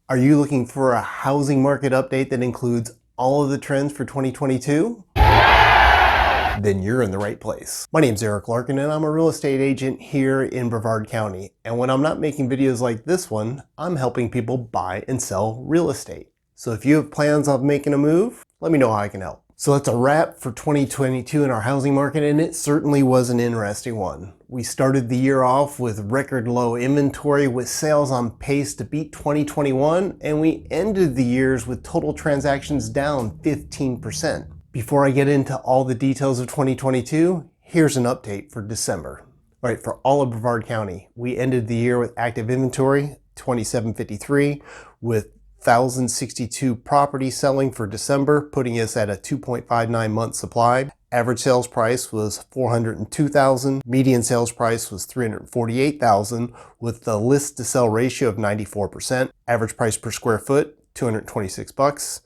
Are you looking for a housing market update that includes all of the trends for 2022? Then you're in the right place. My name's Larkin and I'm a real estate agent here in Brevard County. And when I'm not making videos like this one, I'm helping people buy and sell real estate. So if you have plans on making a move, let me know how I can help. So that's a wrap for 2022 in our housing market, and it certainly was an interesting one. We started the year off with record low inventory with sales on pace to beat 2021, and we ended the years with total transactions down 15%. Before I get into all the details of 2022, here's an update for December. All right, for all of Brevard County, we ended the year with active inventory, 2753, with 1,062 properties selling for December, putting us at a 2.59 month supply. Average sales price was $402,000. Median sales price was $348,000 with the list to sell ratio of 94%. Average price per square foot, $226.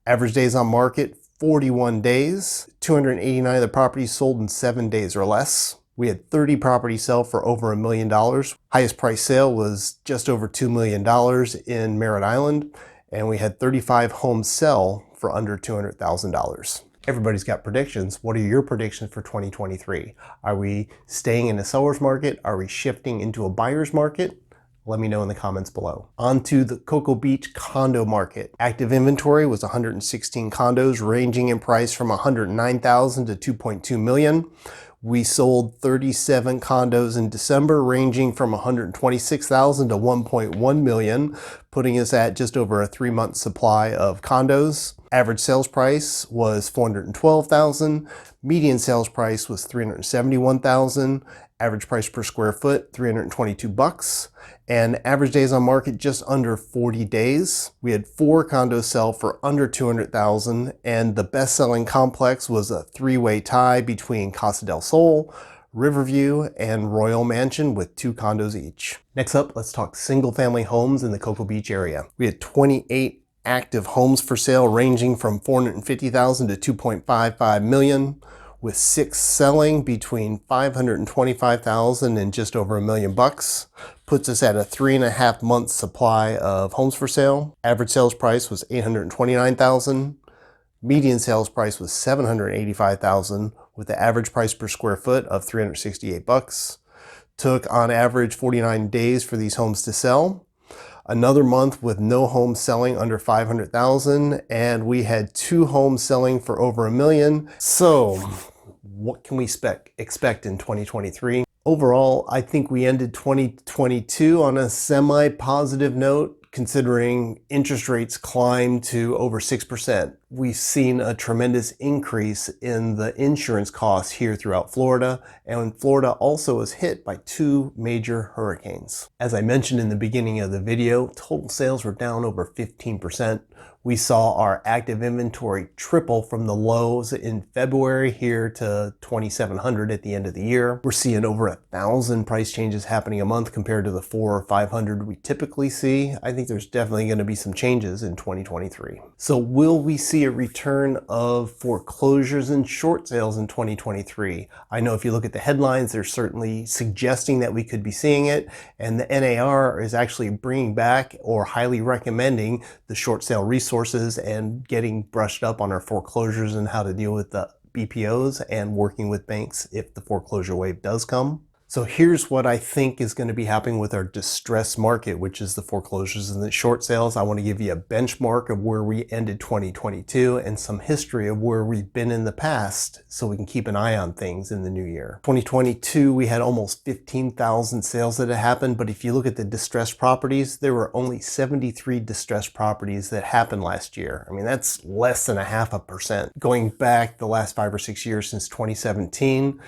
Average days on market, 41 days. 289 of the properties sold in 7 days or less. We had 30 properties sell for over $1 million. Highest price sale was just over $2 million in Merritt Island, and we had 35 homes sell for under $200,000. Everybody's got predictions. What are your predictions for 2023? Are we staying in a seller's market? Are we shifting into a buyer's market? Let me know in the comments below. On to the Cocoa Beach condo market. Active inventory was 116 condos ranging in price from $109,000 to $2.2 million. We sold 37 condos in December ranging from $126,000 to $1.1 million, putting us at just over a 3-month supply of condos. Average sales price was $412,000. Median sales price was $371,000. Average price per square foot, $322. And average days on market just under 40 days. We had 4 condos sell for under $200,000, and the best-selling complex was a 3-way tie between Casa del Sol, Riverview, and Royal Mansion with 2 condos each. Next up, let's talk single-family homes in the Cocoa Beach area. We had 28 active homes for sale ranging from $450,000 to $2.55 million, with 6 selling between $525,000 and just over $1 million. Puts us at a 3.5 month supply of homes for sale. Average sales price was $829,000. Median sales price was $785,000 with the average price per square foot of $368. Took on average 49 days for these homes to sell. Another month with no homes selling under $500,000, and we had 2 homes selling for over $1 million. So what can we expect in 2023? Overall, I think we ended 2022 on a semi-positive note, considering interest rates climbed to over 6%. We've seen a tremendous increase in the insurance costs here throughout Florida, and Florida also was hit by 2 major hurricanes. As I mentioned in the beginning of the video, total sales were down over 15%. We saw our active inventory triple from the lows in February here to 2,700 at the end of the year. We're seeing over 1,000 price changes happening a month compared to the 400 or 500 we typically see. I think there's definitely going to be some changes in 2023. So will we see a return of foreclosures and short sales in 2023? I know if you look at the headlines, they're certainly suggesting that we could be seeing it, and the NAR is actually bringing back or highly recommending the short sale resources and getting brushed up on our foreclosures and how to deal with the BPOs and working with banks if the foreclosure wave does come. So here's what I think is going to be happening with our distressed market, which is the foreclosures and the short sales. I want to give you a benchmark of where we ended 2022 and some history of where we've been in the past so we can keep an eye on things in the new year. 2022, we had almost 15,000 sales that had happened, but if you look at the distressed properties, there were only 73 distressed properties that happened last year. I mean, that's less than 0.5%. Going back the last 5 or 6 years since 2017,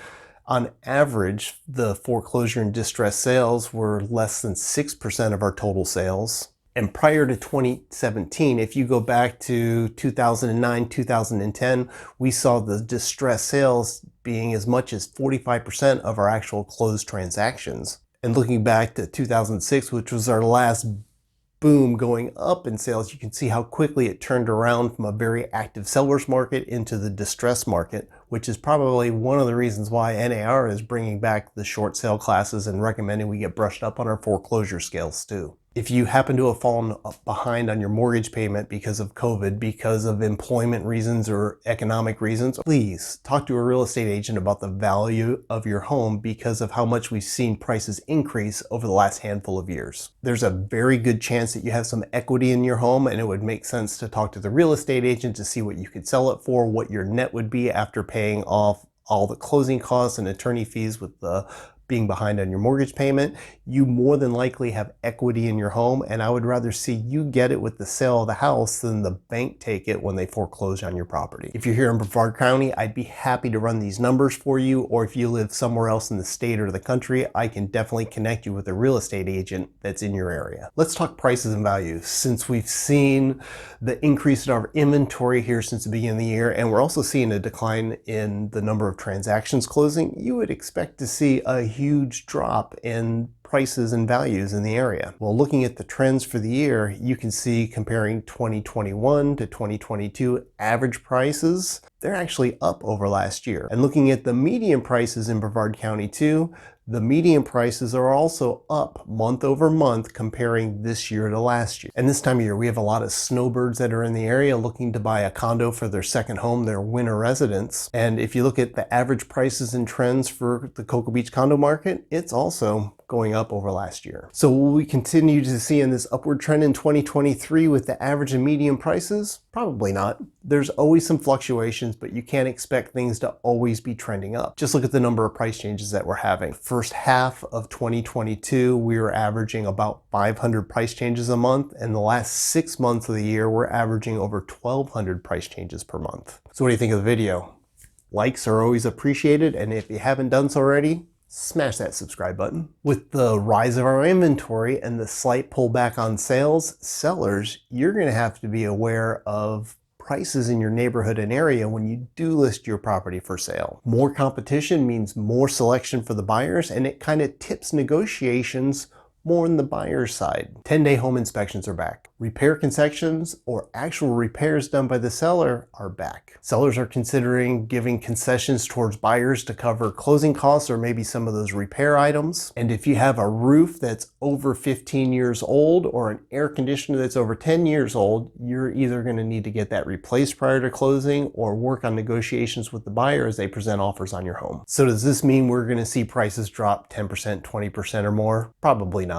on average, the foreclosure and distress sales were less than 6% of our total sales. And prior to 2017, if you go back to 2009, 2010, we saw the distress sales being as much as 45% of our actual closed transactions. And looking back to 2006, which was our last boom going up in sales, you can see how quickly it turned around from a very active seller's market into the distressed market, which is probably one of the reasons why NAR is bringing back the short sale classes and recommending we get brushed up on our foreclosure scales too. If you happen to have fallen behind on your mortgage payment because of COVID, because of employment reasons or economic reasons, please talk to a real estate agent about the value of your home because of how much we've seen prices increase over the last handful of years. There's a very good chance that you have some equity in your home, and it would make sense to talk to the real estate agent to see what you could sell it for, what your net would be after paying off all the closing costs and attorney fees with the being behind on your mortgage payment. You more than likely have equity in your home, and I would rather see you get it with the sale of the house than the bank take it when they foreclose on your property. If you're here in Brevard County, I'd be happy to run these numbers for you, or if you live somewhere else in the state or the country, I can definitely connect you with a real estate agent that's in your area. Let's talk prices and values. Since we've seen the increase in our inventory here since the beginning of the year, and we're also seeing a decline in the number of transactions closing, you would expect to see a huge drop in prices and values in the area. Well, looking at the trends for the year, you can see comparing 2021 to 2022 average prices, they're actually up over last year. And looking at the median prices in Brevard County too, the median prices are also up month over month comparing this year to last year. And this time of year, we have a lot of snowbirds that are in the area looking to buy a condo for their second home, their winter residence. And if you look at the average prices and trends for the Cocoa Beach condo market, it's also going up over last year. So will we continue to see in this upward trend in 2023 with the average and median prices? Probably not. There's always some fluctuations, but you can't expect things to always be trending up. Just look at the number of price changes that we're having. First half of 2022, we were averaging about 500 price changes a month, and the last 6 months of the year, we're averaging over 1,200 price changes per month. So what do you think of the video? Likes are always appreciated, and if you haven't done so already, smash that subscribe button. With the rise of our inventory and the slight pullback on sales, sellers, you're going to have to be aware of prices in your neighborhood and area when you do list your property for sale. More competition means more selection for the buyers, and it kind of tips negotiations more on the buyer's side. 10-day home inspections are back. Repair concessions or actual repairs done by the seller are back. Sellers are considering giving concessions towards buyers to cover closing costs or maybe some of those repair items. And if you have a roof that's over 15 years old or an air conditioner that's over 10 years old, you're either going to need to get that replaced prior to closing or work on negotiations with the buyer as they present offers on your home. So does this mean we're going to see prices drop 10%, 20% or more? Probably not.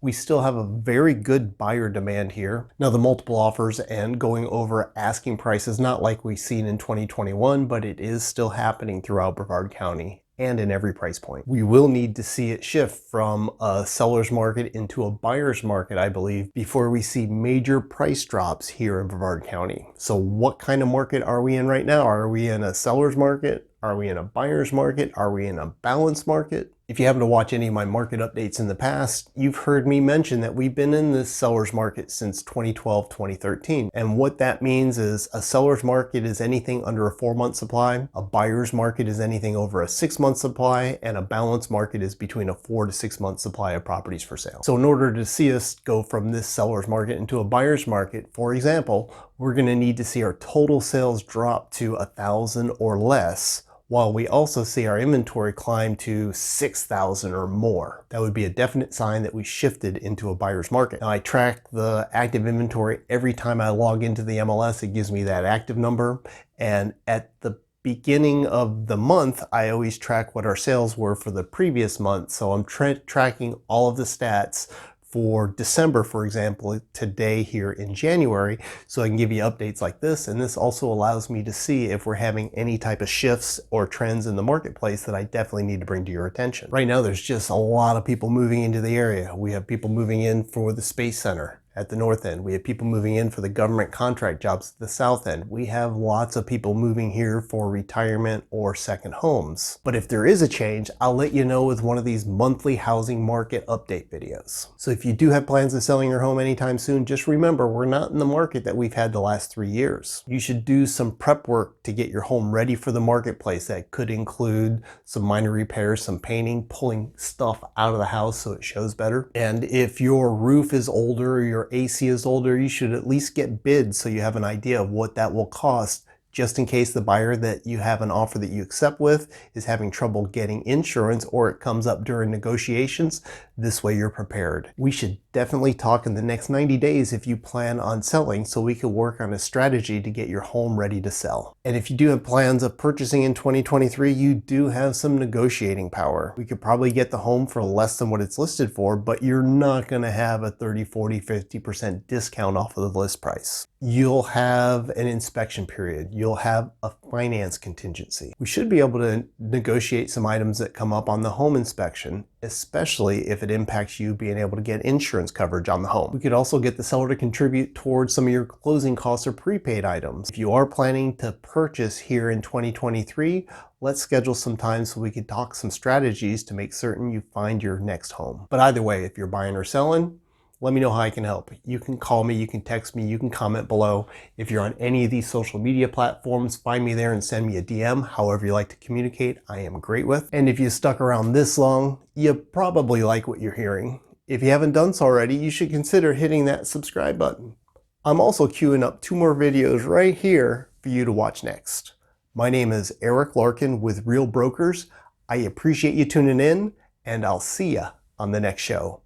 We still have a very good buyer demand here. Now the multiple offers and going over asking prices, not like we've seen in 2021, but it is still happening throughout Brevard County and in every price point. We will need to see it shift from a seller's market into a buyer's market, I believe, before we see major price drops here in Brevard County. So what kind of market are we in right now? Are we in a seller's market? Are we in a buyer's market? Are we in a balanced market? If you happen to watch any of my market updates in the past, you've heard me mention that we've been in this seller's market since 2012, 2013. And what that means is a seller's market is anything under a 4-month supply, a buyer's market is anything over a 6-month supply, and a balanced market is between a 4 to 6 month supply of properties for sale. So in order to see us go from this seller's market into a buyer's market, for example, we're going to need to see our total sales drop to 1,000 or less, while we also see our inventory climb to 6,000 or more. That would be a definite sign that we shifted into a buyer's market. Now I track the active inventory every time I log into the MLS. It gives me that active number, and at the beginning of the month, I always track what our sales were for the previous month. So I'm tracking all of the stats for December, for example, today here in January, so I can give you updates like this. And this also allows me to see if we're having any type of shifts or trends in the marketplace that I definitely need to bring to your attention. Right now, there's just a lot of people moving into the area. We have people moving in for the Space Center at the north end. We have people moving in for the government contract jobs at the south end. We have lots of people moving here for retirement or second homes. But if there is a change, I'll let you know with one of these monthly housing market update videos. So if you do have plans of selling your home anytime soon, just remember we're not in the market that we've had the last 3 years. You should do some prep work to get your home ready for the marketplace. That could include some minor repairs, some painting, pulling stuff out of the house so it shows better. And if your roof is older or your AC is older, you should at least get bids so you have an idea of what that will cost, just in case the buyer that you have an offer that you accept with is having trouble getting insurance or it comes up during negotiations. This way you're prepared. We should definitely talk in the next 90 days if you plan on selling, so we could work on a strategy to get your home ready to sell. And if you do have plans of purchasing in 2023, you do have some negotiating power. We could probably get the home for less than what it's listed for, but you're not going to have a 30, 40, 50% discount off of the list price. You'll have an inspection period. You'll have a finance contingency. We should be able to negotiate some items that come up on the home inspection, especially if it impacts you being able to get insurance coverage on the home. We could also get the seller to contribute towards some of your closing costs or prepaid items. If you are planning to purchase here in 2023, let's schedule some time so we can talk some strategies to make certain you find your next home. But either way, if you're buying or selling, let me know how I can help. You can call me, you can text me, you can comment below. If you're on any of these social media platforms, find me there and send me a DM. However you like to communicate, I am great with. And if you stuck around this long, you probably like what you're hearing. If you haven't done so already, you should consider hitting that subscribe button. I'm also queuing up 2 more videos right here for you to watch next. My name is Eric Larkin with Real Brokers. I appreciate you tuning in, and I'll see ya on the next show.